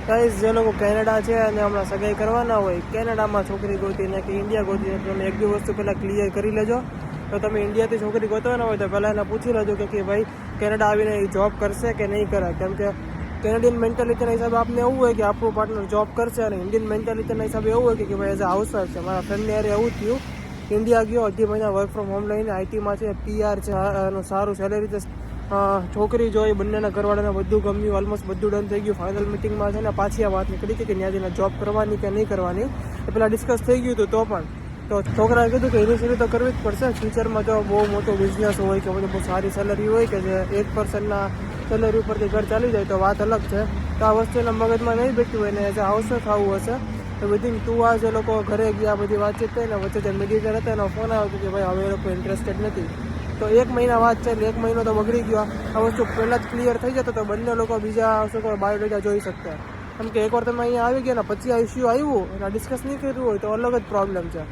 Guys જે લોકો Canada છે અને હમણાં સગાઈ કરવાના હોય, કેનેડામાં છોકરી ગોતીને કે ઇન્ડિયા ગોતીને, તમે એક બે વસ્તુ પહેલાં ક્લિયર કરી લેજો. તો તમે ઇન્ડિયાથી છોકરી ગોતવાના હોય તો પહેલાં એને પૂછી લેજો કે ભાઈ કેનેડા આવીને એ જોબ કરશે કે નહીં કરે. કેમ કે કેનેડિયન મેન્ટાલિટીના હિસાબે આપને એવું હોય કે આપણું પાર્ટનર જોબ કરશે, અને ઇન્ડિયન મેન્ટાલિટીના હિસાબે એવું હોય કે ભાઈ એઝ અ હાઉસવાઇફ છે. મારા ફ્રેન્ડને યારે એવું થયું, ઇન્ડિયા ગયો, 2 મહિના વર્ક ફ્રોમ હોમ લઈને, આઈટીમાં છે, PR છે, એનું સારું સેલેરી છે, છોકરી જોઈ, બંનેના ઘરવાળાને બધું ગમ્યું, ઓલમોસ્ટ બધું ડન થઈ ગયું. ફાઇનલ મિટિંગમાં છે ને પાછી આ વાત નીકળી કે ત્યાં જઈને જોબ કરવાની કે નહીં કરવાની એ પહેલાં ડિસ્કસ થઈ ગયું હતું. તો પણ તો છોકરાએ કીધું કે ઇનિશિયલી તો કરવી જ પડશે. ફ્યુચરમાં જો બહુ મોટો બિઝનેસ હોય કે બહુ સારી સેલરી હોય કે જે એક પર્સનના સેલરી ઉપરથી ઘર ચાલી જાય તો વાત અલગ છે. તો આ વસ્તુ એના મગજમાં નહીં બેઠી હોય ને એઝ અ હાઉસવાઇફ આવું હશે તો વિધિન 2 hours એ લોકો ઘરે ગયા, બધી વાતચીત થઈને વચ્ચે જે મીડિયેટર હતા એનો ફોન આવ્યો કે ભાઈ હવે એ લોકો ઇન્ટરેસ્ટેડ નથી. તો 1 મહિના વાત છે, 1 મહિનો તો બગડી ગયો. આ વસ્તુ પહેલાં જ ક્લિયર થઈ જતો તો બંને લોકો બીજા શું કહે બાયોડેટા જોઈ શકતા. કેમ કે એકવાર તમે અહીંયા આવી ગયા ને પછી આ ઇસ્યુ આવ્યું અને ડિસ્કસ નહીં કર્યું હોય તો અલગ જ પ્રોબ્લેમ છે.